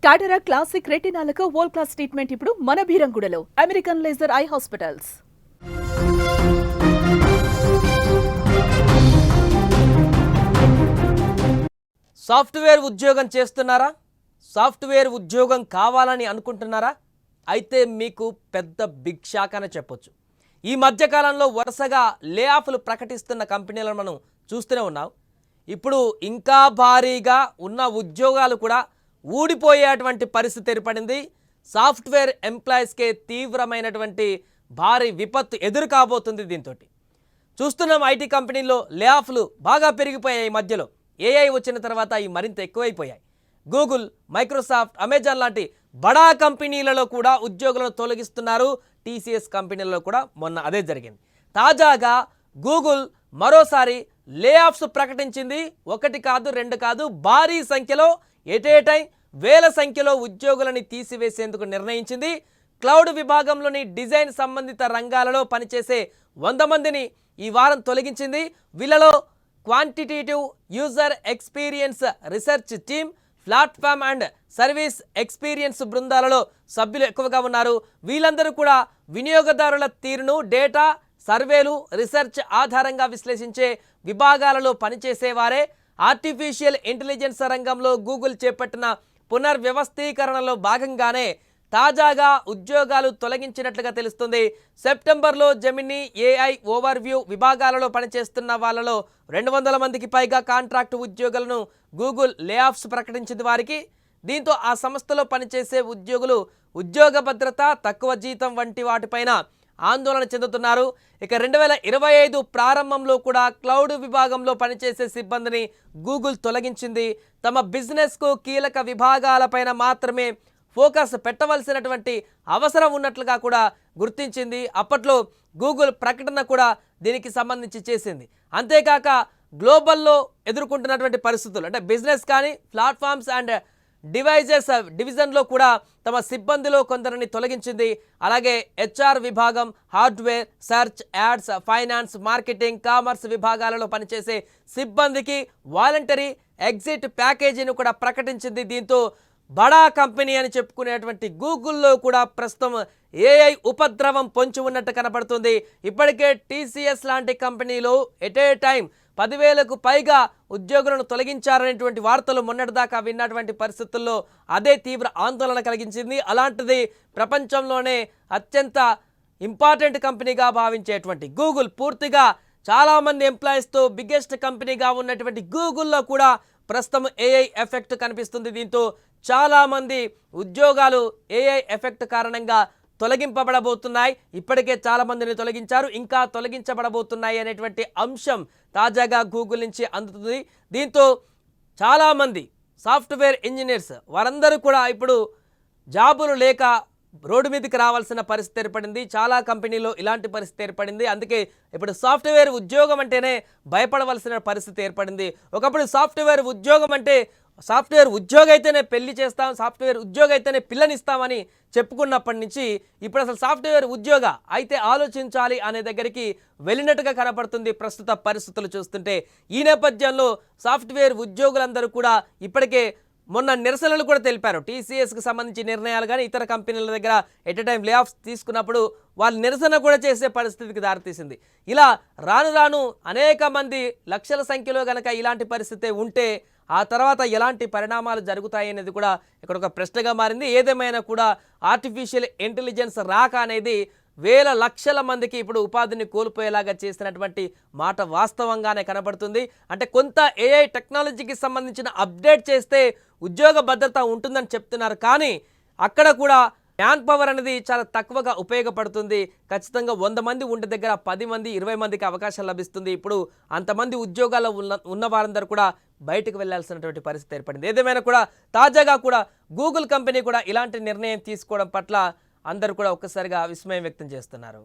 కాటరా క్లాసిక్ రెటినాలకు world class treatment ఇప్పుడు మన భీరంగూడలో American laser eye hospitals. Software ఉద్యోగం చేస్తున్నారా? సాఫ్ట్వేర్ ఉద్యోగం కావాలని అనుకుంటున్నారా? అయితే మీకు పెద్ద బిగ్ షాక్ అని చెప్పొచ్చు. ఈ మధ్యకాలంలో వరుసగా లే ఆఫ్లు ప్రకటిస్తున్న కంపెనీలను మనం చూస్తూనే ఉన్నాం. ఇప్పుడు ఇంకా భారీగా ఉన్న ఉద్యోగాలు కూడా ఊడిపోయేటువంటి పరిస్థితి ఏర్పడింది. సాఫ్ట్వేర్ ఎంప్లాయీస్కే తీవ్రమైనటువంటి భారీ విపత్తు ఎదురు కాబోతుంది. దీంతో చూస్తున్నాం ఐటీ కంపెనీల్లో లే ఆఫ్లు బాగా పెరిగిపోయాయి. మధ్యలో ఏఐ వచ్చిన తర్వాత ఇవి మరింత ఎక్కువైపోయాయి. గూగుల్, మైక్రోసాఫ్ట్, అమెజాన్ లాంటి బడా కంపెనీలలో కూడా ఉద్యోగులను తొలగిస్తున్నారు. టీసీఎస్ కంపెనీలలో కూడా మొన్న అదే జరిగింది. తాజాగా గూగుల్ మరోసారి లే ఆఫ్స్ ప్రకటించింది. ఒకటి కాదు, రెండు కాదు, భారీ సంఖ్యలో ఎట్ ఏ టైం వేల సంఖ్యలో ఉద్యోగులని తీసివేసేందుకు నిర్ణయించింది. క్లౌడ్ విభాగంలోని డిజైన్ సంబంధిత రంగాలలో పనిచేసే 100 మందిని ఈ వారం తొలగించింది. వీళ్ళలో quantitative user experience research team, platform and service experience బృందాలలో సభ్యులు ఎక్కువగా ఉన్నారు. వీళ్ళందరూ కూడా వినియోగదారుల తీరును డేటా, సర్వేలు, రీసెర్చ్ ఆధారంగా విశ్లేషించే విభాగాలలో పనిచేసేవారే. ఆర్టిఫిషియల్ ఇంటెలిజెన్స్ రంగంలో గూగుల్ చేపట్టిన పునర్వ్యవస్థీకరణలో భాగంగానే తాజాగా ఉద్యోగాలు తొలగించినట్లుగా తెలుస్తుంది. సెప్టెంబర్లో జెమినీ, ఏఐ, ఓవర్వ్యూ విభాగాలలో పనిచేస్తున్న వాళ్ళలో 200 మందికి పైగా కాంట్రాక్టు ఉద్యోగులను గూగుల్ లే ఆఫ్స్ ప్రకటించింది వారికి. దీంతో ఆ సంస్థలో పనిచేసే ఉద్యోగులు ఉద్యోగ భద్రత, తక్కువ జీతం వంటి వాటిపైన ఆందోళన చెందుతున్నారు. ఇక 2025 ప్రారంభంలో కూడా క్లౌడ్ విభాగంలో పనిచేసే సిబ్బందిని గూగుల్ తొలగించింది. తమ బిజినెస్కు కీలక విభాగాలపైన మాత్రమే ఫోకస్ పెట్టవలసినటువంటి అవసరం ఉన్నట్లుగా కూడా గుర్తించింది. అప్పట్లో గూగుల్ ప్రకటన కూడా దీనికి సంబంధించి చేసింది. అంతేకాక గ్లోబల్లో ఎదుర్కొంటున్నటువంటి పరిస్థితులు అంటే బిజినెస్ కానీ ప్లాట్ఫామ్స్ అండ్ డివైజెస్ డివిజన్లో కూడా తమ సిబ్బందిలో కొందరిని తొలగించింది. అలాగే హెచ్ఆర్ విభాగం, hardware, search, ads, finance, marketing, commerce విభాగాలలో పనిచేసే సిబ్బందికి వాలంటరీ ఎగ్జిట్ ప్యాకేజీని కూడా ప్రకటించింది. దీంతో బడా కంపెనీ అని చెప్పుకునేటువంటి గూగుల్లో కూడా ప్రస్తుతం ఏఐ ఉపద్రవం పొంచి ఉన్నట్టు కనపడుతుంది. ఇప్పటికే టీసీఎస్ లాంటి కంపెనీలు ఎట్ ఏ టైం 10,000కు పైగా ఉద్యోగులను తొలగించారనేటువంటి వార్తలు మొన్నటిదాకా విన్నటువంటి పరిస్థితుల్లో అదే తీవ్ర ఆందోళన కలిగించింది. అలాంటిది ప్రపంచంలోనే అత్యంత ఇంపార్టెంట్ కంపెనీగా భావించేటువంటి గూగుల్, పూర్తిగా చాలామంది ఎంప్లాయీస్తో బిగ్గెస్ట్ కంపెనీగా ఉన్నటువంటి గూగుల్లో కూడా ప్రస్తుతం ఏఐ ఎఫెక్ట్ కనిపిస్తుంది. దీంతో చాలామంది ఉద్యోగాలు ఏఐ ఎఫెక్ట్ కారణంగా తొలగింపబడబోతున్నాయి. ఇప్పటికే చాలామందిని తొలగించారు, ఇంకా తొలగించబడబోతున్నాయి అనేటువంటి అంశం తాజాగా గూగుల్ నుంచి అందుతుంది. దీంతో చాలామంది సాఫ్ట్వేర్ ఇంజనీర్స్ వారందరూ కూడా ఇప్పుడు జాబులు లేక రోడ్డు మీదకి రావాల్సిన పరిస్థితి ఏర్పడింది. చాలా కంపెనీలో ఇలాంటి పరిస్థితి ఏర్పడింది. అందుకే ఇప్పుడు సాఫ్ట్వేర్ ఉద్యోగం అంటేనే భయపడవలసిన పరిస్థితి ఏర్పడింది. ఒకప్పుడు సాఫ్ట్వేర్ ఉద్యోగం అంటే సాఫ్ట్వేర్ ఉద్యోగం అయితేనే పెళ్లి చేస్తాం, సాఫ్ట్వేర్ ఉద్యోగం అయితేనే పిల్లనిస్తామని చెప్పుకున్నప్పటి నుంచి ఇప్పుడు అసలు సాఫ్ట్వేర్ ఉద్యోగ అయితే ఆలోచించాలి అనే దగ్గరికి వెళ్ళినట్టుగా కనపడుతుంది ప్రస్తుత పరిస్థితులు చూస్తుంటే. ఈ నేపథ్యంలో సాఫ్ట్వేర్ ఉద్యోగులందరూ కూడా ఇప్పటికే మొన్న నిరసనలు కూడా తెలిపారు. టీసీఎస్కి సంబంధించి నిర్ణయాలు కానీ ఇతర కంపెనీల దగ్గర ఎట్ ఎ టైం లే ఆఫ్స్ తీసుకున్నప్పుడు వాళ్ళు నిరసన కూడా చేసే పరిస్థితికి దారితీసింది. ఇలా రాను రాను అనేక మంది లక్షల సంఖ్యలో కనుక ఇలాంటి పరిస్థితి ఉంటే ఆ తర్వాత ఎలాంటి పరిణామాలు జరుగుతాయి అనేది కూడా ఇక్కడ ఒక ప్రశ్నగా మారింది. ఏదేమైనా కూడా ఆర్టిఫిషియల్ ఇంటెలిజెన్స్ రాక అనేది వేల లక్షల మందికి ఇప్పుడు ఉపాధిని కోల్పోయేలాగా చేసినటువంటి మాట వాస్తవంగానే కనబడుతుంది. అంటే కొంత ఏఐ టెక్నాలజీకి సంబంధించిన అప్డేట్ చేస్తే ఉద్యోగ భద్రత ఉంటుందని చెప్తున్నారు, కానీ అక్కడ కూడా మ్యాన్ పవర్ అనేది చాలా తక్కువగా ఉపయోగపడుతుంది. ఖచ్చితంగా 100 మంది ఉండే దగ్గర 10 మంది 20 మందికి అవకాశం లభిస్తుంది. ఇప్పుడు అంతమంది ఉద్యోగాల్లో ఉన్న వారందరూ కూడా బయటకు వెళ్లాల్సినటువంటి పరిస్థితి ఏర్పడింది. ఏదేమైనా కూడా తాజాగా కూడా గూగుల్ కంపెనీ కూడా ఇలాంటి నిర్ణయం తీసుకోవడం పట్ల అందరూ కూడా ఒక్కసారిగా విస్మయం వ్యక్తం చేస్తున్నారు.